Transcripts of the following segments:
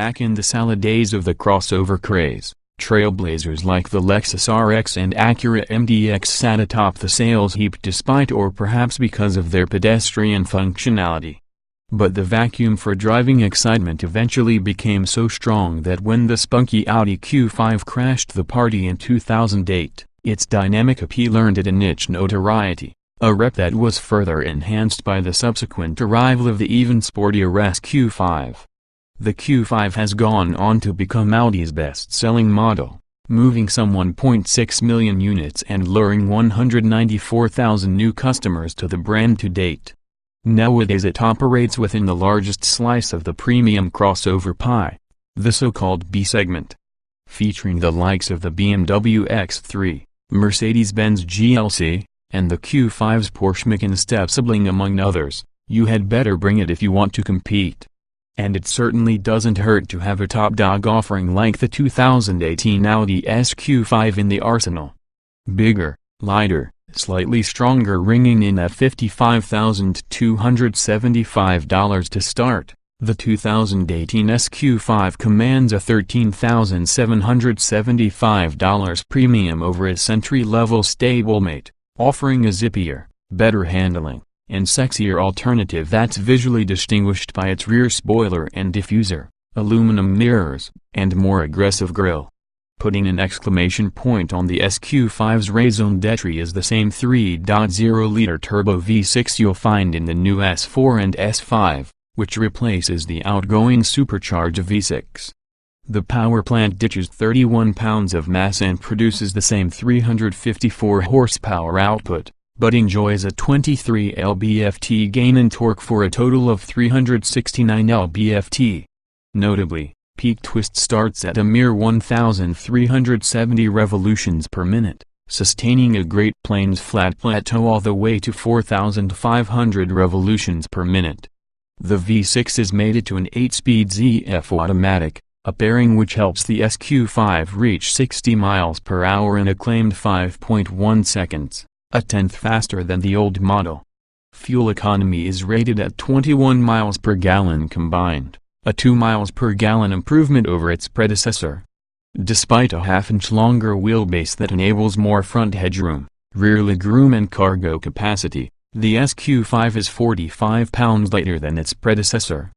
back in the salad days of the crossover craze, trailblazers like the Lexus RX and Acura MDX sat atop the sales heap despite or perhaps because of their pedestrian functionality. But the vacuum for driving excitement eventually became so strong that when the spunky Audi Q5 crashed the party in 2008, its dynamic appeal earned it a niche notoriety, a rep that was further enhanced by the subsequent arrival of the even sportier SQ5. The Q5 has gone on to become Audi's best-selling model, moving some 1.6 million units and luring 194,000 new customers to the brand to date. Nowadays it operates within the largest slice of the premium crossover pie, the so-called B segment. Featuring the likes of the BMW X3, Mercedes-Benz GLC, and the Q5's Porsche Macan step sibling among others, you had better bring it if you want to compete. And it certainly doesn't hurt to have a top dog offering like the 2018 Audi SQ5 in the arsenal. Bigger, lighter, slightly stronger, ringing in at $55,275 to start, the 2018 SQ5 commands a $13,775 premium over its entry-level stablemate, offering a zippier, better handling, and sexier alternative that's visually distinguished by its rear spoiler and diffuser, aluminum mirrors, and more aggressive grille. Putting an exclamation point on the SQ5's raison d'etre is the same 3.0-liter turbo V6 you'll find in the new S4 and S5, which replaces the outgoing supercharged V6. The power plant ditches 31 pounds of mass and produces the same 354 horsepower output, but enjoys a 23 lb-ft gain in torque for a total of 369 lb-ft. Notably, peak twist starts at a mere 1,370 revolutions per minute, sustaining a Great Plains flat plateau all the way to 4,500 revolutions per minute. The V6 is mated to an 8-speed ZF automatic, a pairing which helps the SQ5 reach 60 miles per hour in a claimed 5.1 seconds, a tenth faster than the old model. Fuel economy is rated at 21 miles per gallon combined, a 2 miles per gallon improvement over its predecessor. Despite a half-inch longer wheelbase that enables more front headroom, rear legroom and cargo capacity, the SQ5 is 45 pounds lighter than its predecessor.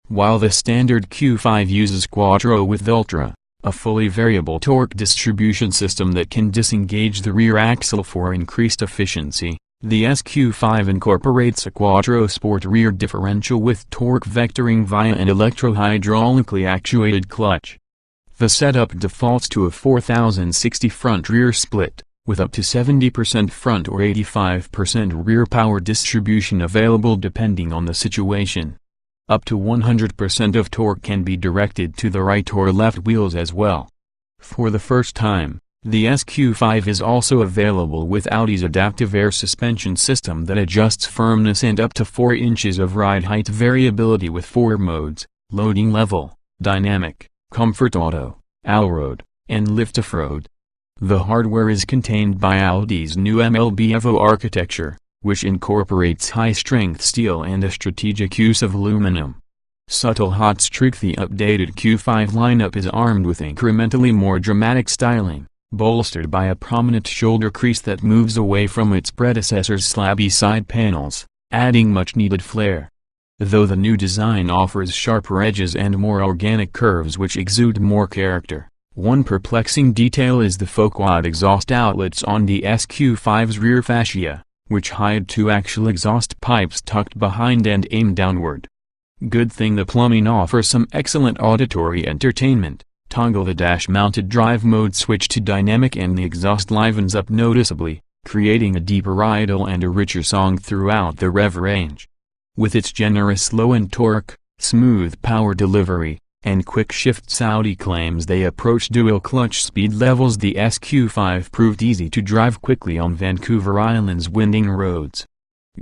While the standard Q5 uses Quattro with Ultra, a fully variable torque distribution system that can disengage the rear axle for increased efficiency, the SQ5 incorporates a Quattro Sport rear differential with torque vectoring via an electro-hydraulically actuated clutch. The setup defaults to a 4060 front-rear split, with up to 70% front or 85% rear power distribution available depending on the situation. Up to 100% of torque can be directed to the right or left wheels as well. For the first time, the SQ5 is also available with Audi's adaptive air suspension system that adjusts firmness and up to 4 inches of ride height variability with 4 modes: loading level, dynamic, comfort auto, allroad, and lift off-road. The hardware is contained by Audi's new MLBevo architecture, which incorporates high-strength steel and a strategic use of aluminum. Subtle hot streak: the updated Q5 lineup is armed with incrementally more dramatic styling, bolstered by a prominent shoulder crease that moves away from its predecessor's slabby side panels, adding much-needed flair. Though the new design offers sharper edges and more organic curves which exude more character, one perplexing detail is the faux-quad exhaust outlets on the SQ5's rear fascia, which hide 2 axial exhaust pipes tucked behind and aimed downward. Good thing the plumbing offers some excellent auditory entertainment. Toggle the dash-mounted drive mode switch to dynamic and the exhaust livens up noticeably, creating a deeper idle and a richer song throughout the rev range. With its generous low-end torque, smooth power delivery, and quick shifts, Audi claims they approach dual clutch speed levels. The SQ5 proved easy to drive quickly on Vancouver Island's winding roads.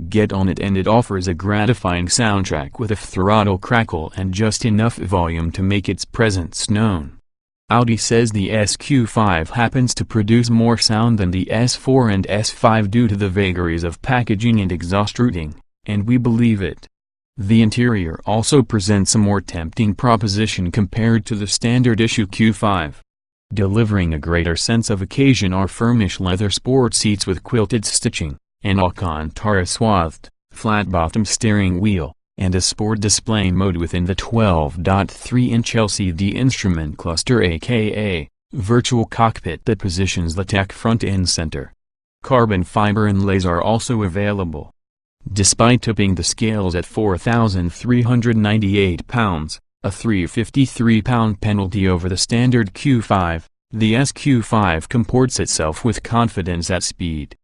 Get on it and it offers a gratifying soundtrack with a throttle crackle and just enough volume to make its presence known. Audi says the SQ5 happens to produce more sound than the S4 and S5 due to the vagaries of packaging and exhaust routing, and we believe it. The interior also presents a more tempting proposition compared to the standard issue Q5. Delivering a greater sense of occasion are firmish leather sport seats with quilted stitching, an Alcantara-swathed, flat-bottom steering wheel, and a sport display mode within the 12.3-inch LCD instrument cluster, aka virtual cockpit, that positions the tech front and center. Carbon fiber inlays are also available. Despite tipping the scales at 4,398 pounds, a 353-pound penalty over the standard Q5, the SQ5 comports itself with confidence at speed.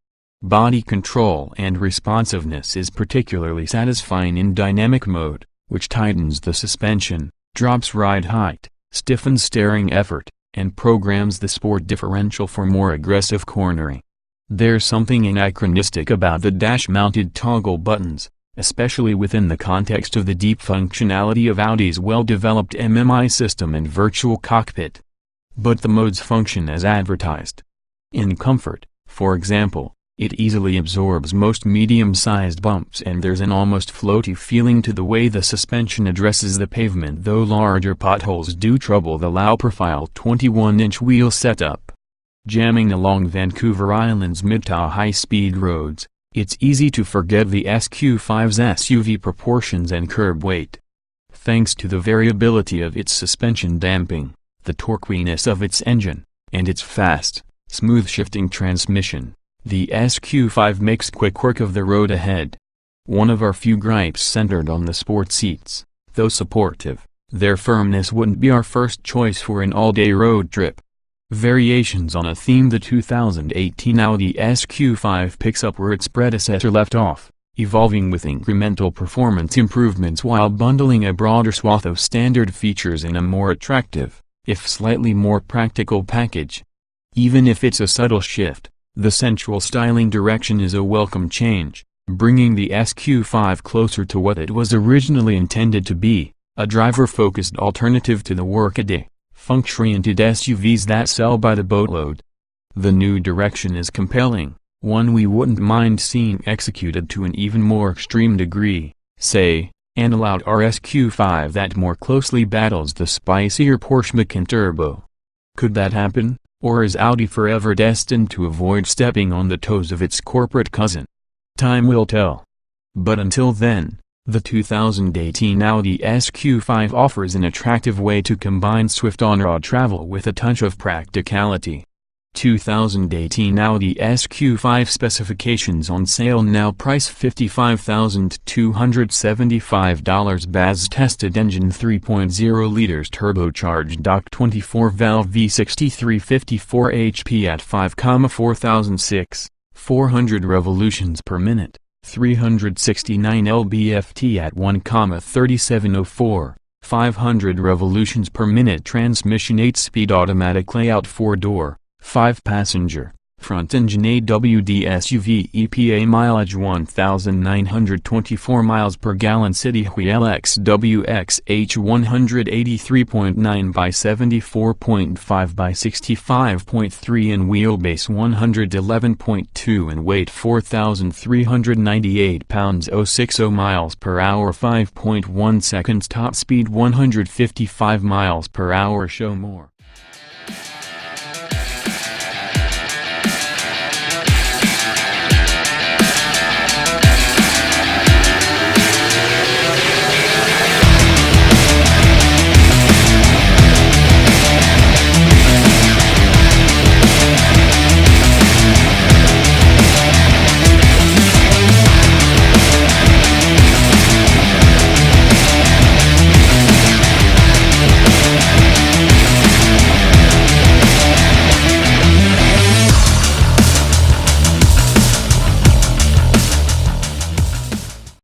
Body control and responsiveness is particularly satisfying in dynamic mode, which tightens the suspension, drops ride height, stiffens steering effort, and programs the sport differential for more aggressive cornering. There's something anachronistic about the dash-mounted toggle buttons, especially within the context of the deep functionality of Audi's well-developed MMI system and virtual cockpit. But the modes function as advertised. In comfort, for example, it easily absorbs most medium-sized bumps, and there's an almost floaty feeling to the way the suspension addresses the pavement, though larger potholes do trouble the low-profile 21-inch wheel setup. Jamming along Vancouver Island's mid to high-speed roads, it's easy to forget the SQ5's SUV proportions and curb weight. Thanks to the variability of its suspension damping, the torquiness of its engine, and its fast, smooth-shifting transmission, the SQ5 makes quick work of the road ahead. One of our few gripes centered on the sport seats. Though supportive, their firmness wouldn't be our first choice for an all-day road trip. Variations on a theme: the 2018 Audi SQ5 picks up where its predecessor left off, evolving with incremental performance improvements while bundling a broader swath of standard features in a more attractive, if slightly more practical package. Even if it's a subtle shift, the central styling direction is a welcome change, bringing the SQ5 closer to what it was originally intended to be, a driver-focused alternative to the workaday, funk-oriented SUVs that sell by the boatload. The new direction is compelling, one we wouldn't mind seeing executed to an even more extreme degree, say, an all-out SQ5 that more closely battles the spicier Porsche Macan Turbo. Could that happen? Or is Audi forever destined to avoid stepping on the toes of its corporate cousin? Time will tell. But until then, the 2018 Audi SQ5 offers an attractive way to combine swift on-road travel with a touch of practicality. 2018 Audi SQ5 specifications on sale now: price $55,275, BAZ-tested engine 3.0 liters turbocharged DOC 24-valve V6 354 HP at 5,4006, 400 revolutions per minute, 369 lb-ft at 1,3704, 500 revolutions per minute transmission, 8-speed automatic layout, 4-door, 5-passenger, front-engine AWD SUV, EPA mileage 1,924 miles per gallon, city wheel XWXH 183.9 by 74.5 by 65.3 and wheelbase 111.2 and weight 4,398 pounds, 060 miles per hour, 5.1 seconds, top speed 155 miles per hour. Show more.